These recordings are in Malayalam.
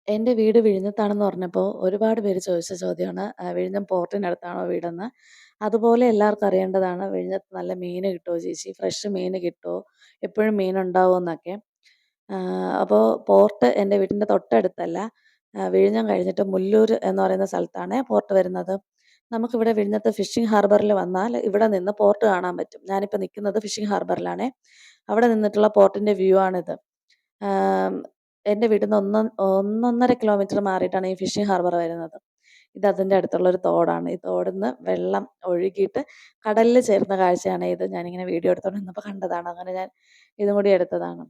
എൻ്റെ വീട് വിഴിഞ്ഞത്താണെന്ന് പറഞ്ഞപ്പോൾ ഒരുപാട് പേര് ചോദിച്ച ചോദ്യമാണ് വിഴിഞ്ഞം പോർട്ടിനടുത്താണോ വീടെന്ന്. അതുപോലെ എല്ലാവർക്കും അറിയേണ്ടതാണ് വിഴിഞ്ഞത്ത് നല്ല മീന് കിട്ടുമോ ചേച്ചി? ഫ്രഷ് മീന് കിട്ടുമോ? എപ്പോഴും മീനുണ്ടാവുമോ എന്നൊക്കെ. അപ്പോൾ പോർട്ട് എൻ്റെ വീടിൻ്റെ തൊട്ടടുത്തല്ല. വിഴിഞ്ഞം കഴിഞ്ഞിട്ട് മുല്ലൂർ എന്ന് പറയുന്ന സ്ഥലത്താണ് പോർട്ട് വരുന്നത്. നമുക്കിവിടെ വിഴിഞ്ഞത്ത് ഫിഷിംഗ് ഹാർബറിൽ വന്നാൽ ഇവിടെ നിന്ന് പോർട്ട് കാണാൻ പറ്റും. ഞാനിപ്പോൾ നിൽക്കുന്നത് ഫിഷിംഗ് ഹാർബറിലാണേ. അവിടെ നിന്നിട്ടുള്ള പോർട്ടിൻ്റെ വ്യൂ ആണിത്. ആം, എൻ്റെ വീട്ടിൽ നിന്ന് 1.5 കിലോമീറ്റർ മാറിയിട്ടാണ് ഈ ഫിഷിംഗ് ഹാർബർ വരുന്നത്. ഇത് അതിൻ്റെ അടുത്തുള്ള ഒരു തോടാണ്. ഈ തോടിന്ന് വെള്ളം ഒഴുകിയിട്ട് കടലിൽ ചേരുന്ന കാഴ്ചയാണ് ഇത്. ഞാനിങ്ങനെ വീഡിയോ എടുത്തോണ്ട് നിന്നപ്പോൾ കണ്ടതാണ്. അങ്ങനെ ഞാൻ ഇതും കൂടി എടുത്തതാണ്.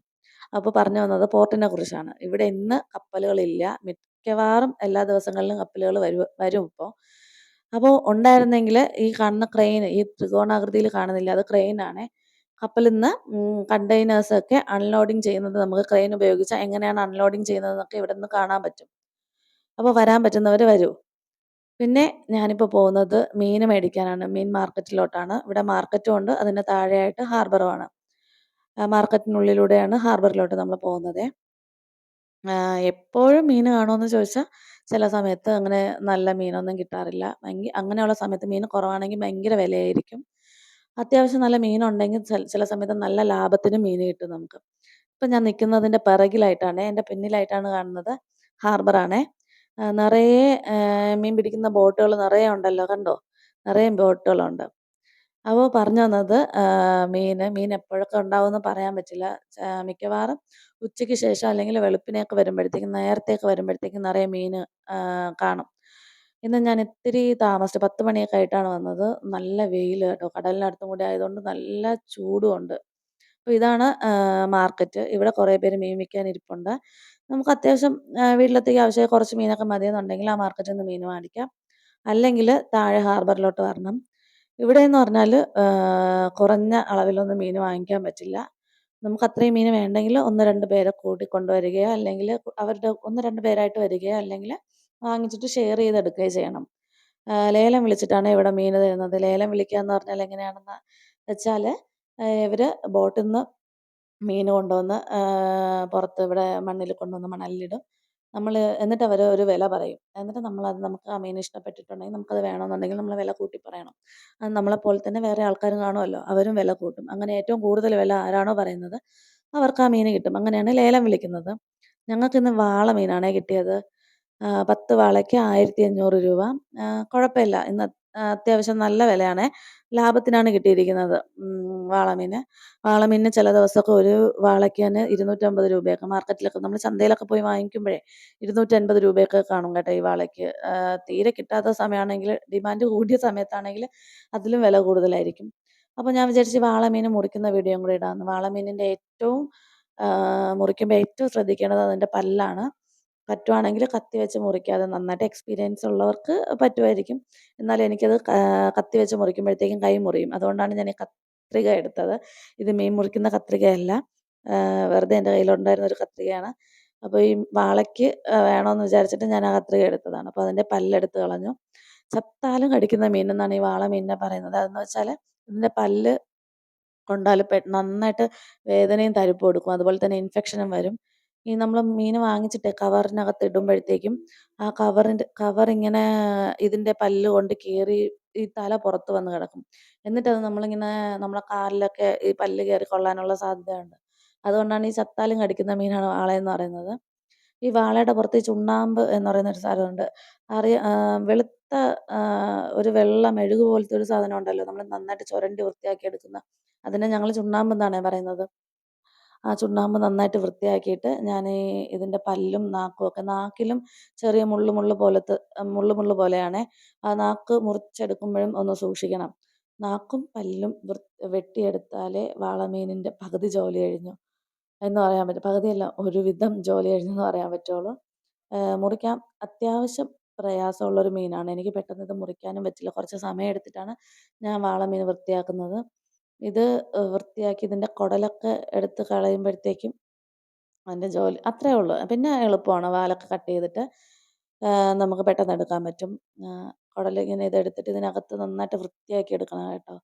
അപ്പോൾ പറഞ്ഞു വന്നത് പോർട്ടിനെ കുറിച്ചാണ്. ഇവിടെ ഇന്ന് കപ്പലുകളില്ല. മിക്കവാറും എല്ലാ ദിവസങ്ങളിലും കപ്പലുകൾ വരും ഇപ്പോൾ. അപ്പോൾ ഉണ്ടായിരുന്നെങ്കിൽ ഈ കാണുന്ന ക്രെയിൻ, ഈ ത്രികോണാകൃതിയിൽ കാണുന്നില്ല, അത് ക്രെയിനാണേ. കപ്പലിൽ നിന്ന് കണ്ടെയ്നേഴ്സൊക്കെ അൺലോഡിങ് ചെയ്യുന്നത് നമുക്ക് ക്രെയിൻ ഉപയോഗിച്ച് എങ്ങനെയാണ് അൺലോഡിങ് ചെയ്യുന്നതെന്നൊക്കെ ഇവിടെ നിന്ന് കാണാൻ പറ്റും. അപ്പോൾ വരാൻ പറ്റുന്നവർ വരൂ. പിന്നെ ഞാനിപ്പോൾ പോകുന്നത് മീൻ മേടിക്കാനാണ്. മീൻ മാർക്കറ്റിലോട്ടാണ്. ഇവിടെ മാർക്കറ്റും ഉണ്ട്. അതിൻ്റെ താഴെയായിട്ട് ഹാർബറുമാണ്. മാർക്കറ്റിനുള്ളിലൂടെയാണ് ഹാർബറിലോട്ട് നമ്മൾ പോകുന്നതേ. എപ്പോഴും മീൻ കാണുമോയെന്ന് ചോദിച്ചാൽ ചില സമയത്ത് അങ്ങനെ നല്ല മീനൊന്നും കിട്ടാറില്ല. അങ്ങനെയുള്ള സമയത്ത് മീൻ കുറവാണെങ്കിൽ ഭയങ്കര വിലയായിരിക്കും. അത്യാവശ്യം നല്ല മീനുണ്ടെങ്കിൽ ചില സമയത്ത് നല്ല ലാഭത്തിന് മീൻ കിട്ടും നമുക്ക്. ഇപ്പം ഞാൻ നിൽക്കുന്നതിൻ്റെ പിറകിലായിട്ടാണേ, എൻ്റെ പിന്നിലായിട്ടാണ് കാണുന്നത് ഹാർബറാണേ. നിറയെ മീൻ പിടിക്കുന്ന ബോട്ടുകൾ നിറയെ ഉണ്ടല്ലോ, കണ്ടോ? നിറയെ ബോട്ടുകളുണ്ട്. അപ്പോൾ പറഞ്ഞു വന്നത് മീൻ എപ്പോഴൊക്കെ ഉണ്ടാവുമെന്ന് പറയാൻ പറ്റില്ല. മിക്കവാറും ഉച്ചയ്ക്ക് ശേഷം അല്ലെങ്കിൽ വെളുപ്പിനെയൊക്കെ വരുമ്പോഴത്തേക്കും, നേരത്തെയൊക്കെ വരുമ്പോഴത്തേക്കും നിറയെ മീന് കാണും. ഇന്ന് ഞാൻ ഇത്തിരി താമസിച്ചു. 10 മണിയൊക്കെ ആയിട്ടാണ് വന്നത്. നല്ല വെയില് കേട്ടോ. കടലിനടുത്തും കൂടി ആയതുകൊണ്ട് നല്ല ചൂടുമുണ്ട്. അപ്പോൾ ഇതാണ് മാർക്കറ്റ്. ഇവിടെ കുറേ പേര് മീൻ വിൽക്കാൻ ഇരിപ്പുണ്ട്. നമുക്ക് അത്യാവശ്യം വീട്ടിലത്തേക്ക് ആവശ്യമായ കുറച്ച് മീനൊക്കെ മതിയെന്നുണ്ടെങ്കിൽ ആ മാർക്കറ്റിൽ നിന്ന് മീൻ മേടിക്കാം. അല്ലെങ്കിൽ താഴെ ഹാർബറിലോട്ട് വരണം. ഇവിടെയെന്ന് പറഞ്ഞാല് കുറഞ്ഞ അളവിലൊന്നും മീൻ വാങ്ങിക്കാൻ പറ്റില്ല. നമുക്ക് അത്രയും മീൻ വേണ്ടെങ്കിൽ 1, 2 പേരെ കൂട്ടിക്കൊണ്ടുവരികയോ അല്ലെങ്കിൽ അവരുടെ 1, 2 പേരായിട്ട് വരികയോ അല്ലെങ്കിൽ വാങ്ങിച്ചിട്ട് ഷെയർ ചെയ്തെടുക്കുകയോ ചെയ്യണം. ലേലം വിളിച്ചിട്ടാണ് ഇവിടെ മീൻ തരുന്നത്. ലേലം വിളിക്കുക എന്ന് പറഞ്ഞാൽ എങ്ങനെയാണെന്ന് വെച്ചാൽ ഇവര് ബോട്ടിന്ന് മീൻ കൊണ്ടുവന്ന് പുറത്ത് ഇവിടെ മണ്ണിൽ കൊണ്ടുവന്ന് മണലിലിടും. എന്നിട്ട് അവർ ഒരു വില പറയും. എന്നിട്ട് നമുക്ക് ആ മീൻ ഇഷ്ടപ്പെട്ടിട്ടുണ്ടെങ്കിൽ നമുക്കത് വേണമെന്നുണ്ടെങ്കിൽ നമ്മൾ വില കൂട്ടി പറയണം. അത് നമ്മളെപ്പോലെ തന്നെ വേറെ ആൾക്കാരും കാണുമല്ലോ. അവരും വില കൂട്ടും. അങ്ങനെ ഏറ്റവും കൂടുതൽ വില ആരാണോ പറയുന്നത് അവർക്ക് ആ മീൻ കിട്ടും. അങ്ങനെയാണ് ലേലം വിളിക്കുന്നത്. ഞങ്ങൾക്കിന്ന് വാള മീനാണേ കിട്ടിയത്. 10 വാളയ്ക്ക് 1,500 രൂപ. കുഴപ്പമില്ല. ഇന്ന് അത്യാവശ്യം നല്ല വിലയാണേ. ലാഭത്തിനാണ് കിട്ടിയിരിക്കുന്നത് വാളമീന്. വാളമീനിന് ചില ദിവസമൊക്കെ ഒരു വാളയ്ക്ക് തന്നെ 250 രൂപയൊക്കെ. മാർക്കറ്റിലൊക്കെ നമ്മൾ ചന്തയിലൊക്കെ പോയി വാങ്ങിക്കുമ്പോഴേ 250 രൂപയൊക്കെ കാണും കേട്ടോ ഈ വാളയ്ക്ക്. തീരെ കിട്ടാത്ത സമയമാണെങ്കിൽ, ഡിമാൻഡ് കൂടിയ സമയത്താണെങ്കിൽ അതിലും വില കൂടുതലായിരിക്കും. അപ്പോൾ ഞാൻ വിചാരിച്ചു വാളമീൻ മുറിക്കുന്ന വീഡിയോയും കൂടി ഇടാമെന്ന്. വാളമീനിൻ്റെ ഏറ്റവും മുറിക്കുമ്പോൾ ഏറ്റവും ശ്രദ്ധിക്കേണ്ടത് അതിൻ്റെ പല്ലാണ്. പറ്റുവാണെങ്കിൽ കത്തി വെച്ച് മുറിക്കാതെ, നന്നായിട്ട് എക്സ്പീരിയൻസ് ഉള്ളവർക്ക് പറ്റുമായിരിക്കും. എന്നാലും എനിക്കത് കത്തി വെച്ച് മുറിക്കുമ്പോഴത്തേക്കും കൈ മുറിയും. അതുകൊണ്ടാണ് ഞാൻ ഈ കത്രിക എടുത്തത്. ഇത് മീൻ മുറിക്കുന്ന കത്രികയല്ല. വെറുതെ എൻ്റെ കയ്യിലുണ്ടായിരുന്ന ഒരു കത്രികയാണ്. അപ്പോൾ ഈ വാളയ്ക്ക് വേണമെന്ന് വിചാരിച്ചിട്ട് ഞാൻ ആ കത്രിക എടുത്തതാണ്. അപ്പോൾ അതിൻ്റെ പല്ലെടുത്ത് കളഞ്ഞു. ചത്താലും കടിക്കുന്ന മീനെന്നാണ് ഈ വാള മീനിനെ പറയുന്നത്. അതെന്ന് വെച്ചാൽ ഇതിൻ്റെ പല്ല് കൊണ്ടാൽ നന്നായിട്ട് വേദനയും തരിപ്പും എടുക്കും. അതുപോലെ തന്നെ ഇൻഫെക്ഷനും വരും. ഈ നമ്മൾ മീൻ വാങ്ങിച്ചിട്ട് കവറിനകത്ത് ഇടുമ്പോഴത്തേക്കും ആ കവറിങ്ങനെ ഇതിൻ്റെ പല്ല് കൊണ്ട് കീറി ഈ തല പുറത്ത് വന്ന് കിടക്കും. എന്നിട്ടത് നമ്മളിങ്ങനെ നമ്മളെ കാലിലൊക്കെ ഈ പല്ല് കയറി കൊള്ളാനുള്ള സാധ്യതയുണ്ട്. അതുകൊണ്ടാണ് ഈ ചത്താലും കടിക്കുന്ന മീനാണ് വാളയെന്ന് പറയുന്നത്. ഈ വാളയുടെ പുറത്ത് ഈ ചുണ്ണാമ്പ് എന്ന് പറയുന്ന ഒരു സാധനമുണ്ട്. വെളുത്ത ഒരു വെള്ള മെഴുക് പോലത്തെ ഒരു സാധനം ഉണ്ടല്ലോ. നമ്മൾ നന്നായിട്ട് ചുരണ്ടി വൃത്തിയാക്കി എടുക്കുന്ന, അതിനെ ഞങ്ങൾ ചുണ്ണാമ്പെന്നാണ് പറയുന്നത്. ആ ചുണ്ണാമ്പ് നന്നായിട്ട് വൃത്തിയാക്കിയിട്ട് ഞാൻ ഇതിൻ്റെ പല്ലും നാക്കും ഒക്കെ, നാക്കിലും ചെറിയ മുള്ള് പോലെയാണേ. ആ നാക്ക് മുറിച്ചെടുക്കുമ്പോഴും ഒന്ന് സൂക്ഷിക്കണം. നാക്കും പല്ലും വെട്ടിയെടുത്താലേ വാളമീനിൻ്റെ പകുതി ജോലി കഴിഞ്ഞു എന്ന് പറയാൻ പറ്റും. പകുതിയല്ല, ഒരുവിധം ജോലി കഴിഞ്ഞെന്ന് പറയാൻ പറ്റുള്ളൂ. മുറിക്കാൻ അത്യാവശ്യം പ്രയാസമുള്ളൊരു മീനാണ്. എനിക്ക് പെട്ടെന്ന് ഇത് മുറിക്കാനും പറ്റില്ല. കുറച്ച് സമയം എടുത്തിട്ടാണ് ഞാൻ വാളമീൻ വൃത്തിയാക്കുന്നത്. ഇത് വൃത്തിയാക്കി ഇതിൻ്റെ കുടലൊക്കെ എടുത്ത് കളയുമ്പോഴത്തേക്കും അതിൻ്റെ ജോലി അത്രയേ ഉള്ളൂ. പിന്നെ എളുപ്പമാണ്. വാലൊക്കെ കട്ട് ചെയ്തിട്ട് നമുക്ക് പെട്ടെന്ന് എടുക്കാൻ പറ്റും. കുടലിങ്ങനെ ഇതെടുത്തിട്ട് ഇതിനകത്ത് നന്നായിട്ട് വൃത്തിയാക്കി എടുക്കണം കേട്ടോ.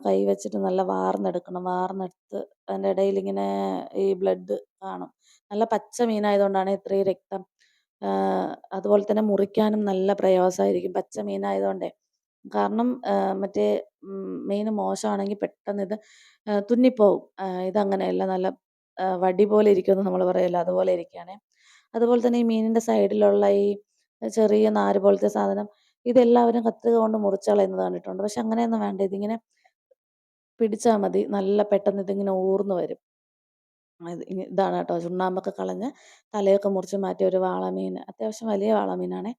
കൈ വെച്ചിട്ട് നല്ല വാർന്നെടുക്കണം. വാർന്നെടുത്ത് അതിൻ്റെ ഇടയിലിങ്ങനെ ഈ ബ്ലഡ് കാണും. നല്ല പച്ച മീനായതുകൊണ്ടാണ് ഇത്രയും രക്തം അതുപോലെ തന്നെ മുറിക്കാനും നല്ല പ്രയാസമായിരിക്കും പച്ച മീനായതുകൊണ്ടേ. കാരണം മറ്റേ മീന് മോശമാണെങ്കി പെട്ടെന്ന് ഇത് തുന്നിപ്പോവും. ഇതങ്ങനെയല്ല നല്ല വടി പോലെ ഇരിക്കുമെന്ന് നമ്മള് പറയല്ലോ അതുപോലെ ഇരിക്കുകയാണേ. അതുപോലെ തന്നെ ഈ മീനിന്റെ സൈഡിലുള്ള ഈ ചെറിയ നാര് പോലത്തെ സാധനം ഇതെല്ലാവരും കത്രിക കൊണ്ട് മുറിച്ച് കളയുന്നത് കണ്ടിട്ടുണ്ട്. പക്ഷെ അങ്ങനെയൊന്നും വേണ്ട. ഇതിങ്ങനെ പിടിച്ചാ മതി. നല്ല പെട്ടെന്ന് ഇതിങ്ങനെ ഊർന്ന് വരും. ഇതാണ് കേട്ടോ ചുണ്ണാമ്പൊക്കെ കളഞ്ഞ് തലയൊക്കെ മുറിച്ച് മാറ്റിയ ഒരു വാളമീൻ. അത്യാവശ്യം വലിയ വാളമീനാണേ.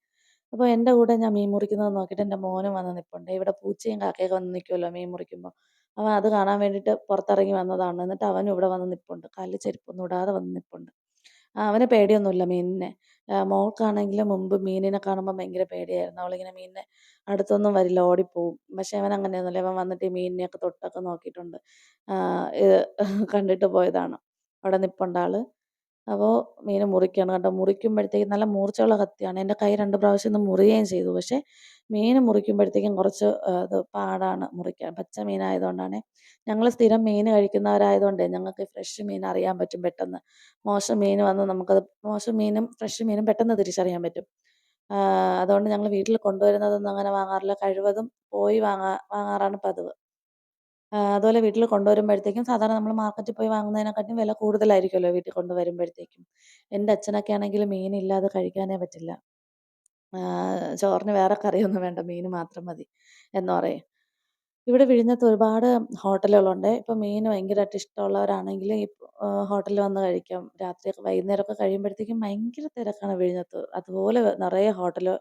അപ്പോൾ എൻ്റെ കൂടെ ഞാൻ മീൻ മുറിക്കുന്നത് നോക്കിയിട്ട് എൻ്റെ മോനും വന്ന് നിപ്പുണ്ട്. ഇവിടെ പൂച്ചയും കാക്കയൊക്കെ വന്ന് നിൽക്കുമല്ലോ മീൻ മുറിക്കുമ്പോൾ. അവൻ അത് കാണാൻ വേണ്ടിയിട്ട് പുറത്തിറങ്ങി വന്നതാണ്. എന്നിട്ട് അവനും ഇവിടെ വന്ന് നിപ്പുണ്ട്. കാലിൽ ചെരുപ്പൊന്നും ഇടാതെ വന്ന് നിപ്പുണ്ട്. അവന് പേടിയൊന്നുമില്ല മീനിനെ. മോൾക്കാണെങ്കിലും മുമ്പ് മീനിനെ കാണുമ്പോൾ ഭയങ്കര പേടിയായിരുന്നു. അവളിങ്ങനെ മീനിനെ അടുത്തൊന്നും വരില്ല ഓടിപ്പോവും. പക്ഷെ അവൻ അങ്ങനെയൊന്നുമില്ല. അവൻ വന്നിട്ട് ഈ മീനിനെയൊക്കെ തൊട്ടൊക്കെ നോക്കിയിട്ടുണ്ട്. ഇത് കണ്ടിട്ട് പോയതാണ്. അവിടെ നിപ്പുണ്ട് ആള്. അപ്പോൾ മീന് മുറിക്കുകയാണ് കേട്ടോ. മുറിക്കുമ്പോഴത്തേക്കും നല്ല മൂർച്ചയുള്ള കത്തിയാണ്. എൻ്റെ കൈ 2 പ്രാവശ്യം ഒന്ന് മുറിയുകയും ചെയ്തു. പക്ഷേ മീന് മുറിക്കുമ്പോഴത്തേക്കും കുറച്ച് ഇത് പാടാണ് മുറിക്കാൻ. പച്ച മീനായതുകൊണ്ടാണേ. ഞങ്ങള് സ്ഥിരം മീന് കഴിക്കുന്നവരായതുകൊണ്ടേ ഞങ്ങൾക്ക് ഫ്രഷ് മീൻ അറിയാൻ പറ്റും പെട്ടെന്ന്. മോശം മീന് വന്ന് നമുക്കത് മോശം മീനും ഫ്രഷ് മീനും പെട്ടെന്ന് തിരിച്ചറിയാൻ പറ്റും. അതുകൊണ്ട് ഞങ്ങള് വീട്ടിൽ കൊണ്ടുവരുന്നതൊന്നും അങ്ങനെ വാങ്ങാറില്ല. കഴിവതും പോയി വാങ്ങാറാണ് പതിവ്. അതുപോലെ വീട്ടിൽ കൊണ്ടുവരുമ്പോഴത്തേക്കും സാധാരണ നമ്മൾ മാർക്കറ്റിൽ പോയി വാങ്ങുന്നതിനെക്കാട്ടിയും വില കൂടുതലായിരിക്കുമല്ലോ വീട്ടിൽ കൊണ്ടുവരുമ്പോഴത്തേക്കും. എൻ്റെ അച്ഛനൊക്കെ ആണെങ്കിൽ മീനില്ലാതെ കഴിക്കാനേ പറ്റില്ല. ചോറിന് വേറെ കറിയൊന്നും വേണ്ട മീന് മാത്രം മതി എന്ന് പറയും. ഇവിടെ വിഴിഞ്ഞത്ത് ഒരുപാട് ഹോട്ടലുകളുണ്ട്. ഇപ്പം മീന് ഭയങ്കരമായിട്ട് ഇഷ്ടമുള്ളവരാണെങ്കില് ഈ ഹോട്ടലിൽ വന്ന് കഴിക്കാം. രാത്രിയൊക്കെ വൈകുന്നേരമൊക്കെ കഴിയുമ്പോഴത്തേക്കും ഭയങ്കര തിരക്കാണ് വിഴിഞ്ഞത്ത്. അതുപോലെ നിറയെ ഹോട്ടല്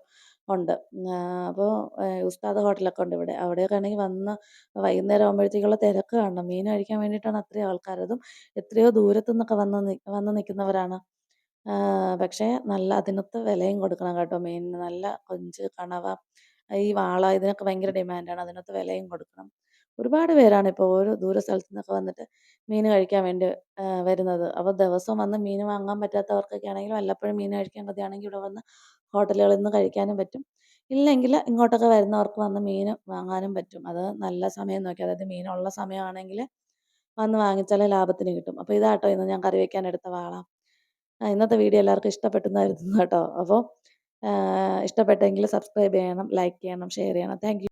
ഉണ്ട്. അപ്പോൾ ഉസ്താദ് ഹോട്ടലൊക്കെ ഉണ്ട് ഇവിടെ. അവിടെയൊക്കെ ആണെങ്കിൽ വന്ന് വൈകുന്നേരം ആകുമ്പോഴത്തേക്കുള്ള തിരക്ക് കാണണം. മീൻ കഴിക്കാൻ വേണ്ടിയിട്ടാണ് അത്രയും ആൾക്കാര്. അതും എത്രയോ ദൂരത്തു നിന്നൊക്കെ വന്ന് നിൽക്കുന്നവരാണ്. പക്ഷേ നല്ല അതിനൊത്ത വിലയും കൊടുക്കണം കേട്ടോ മീനിന്. നല്ല കൊഞ്ച്, കണവ, ഈ വാള ഇതിനൊക്കെ ഭയങ്കര ഡിമാൻഡാണ്. അതിനൊത്ത വിലയും കൊടുക്കണം. ഒരുപാട് പേരാണ് ഇപ്പോൾ ഓരോ ദൂര സ്ഥലത്തു നിന്നൊക്കെ വന്നിട്ട് മീന് കഴിക്കാൻ വേണ്ടി വരുന്നത്. അപ്പോൾ ദിവസവും വന്ന് മീന് വാങ്ങാൻ പറ്റാത്തവർക്കൊക്കെ ആണെങ്കിൽ വല്ലപ്പോഴും മീന് കഴിക്കാൻ കൊതിയാണെങ്കിൽ ഇവിടെ വന്ന് ഹോട്ടലുകളിൽ നിന്ന് കഴിക്കാനും പറ്റും. ഇല്ലെങ്കില് ഇങ്ങോട്ടൊക്കെ വരുന്നവർക്ക് വന്ന് മീന് വാങ്ങാനും പറ്റും. അത് നല്ല സമയം നോക്കി അതായത് മീനുള്ള സമയമാണെങ്കില് വന്ന് വാങ്ങിച്ചാല് ലാഭത്തിന് കിട്ടും. അപ്പോൾ ഇതാട്ടോ ഇന്ന് ഞാൻ കറി വെക്കാൻ എടുത്ത വാള. ഇന്നത്തെ വീഡിയോ എല്ലാവർക്കും ഇഷ്ടപ്പെട്ടെന്ന് കരുതുന്നു കേട്ടോ. അപ്പോൾ ഇഷ്ടപ്പെട്ടെങ്കിൽ സബ്സ്ക്രൈബ് ചെയ്യണം, ലൈക്ക് ചെയ്യണം, ഷെയർ ചെയ്യണം. Thank you.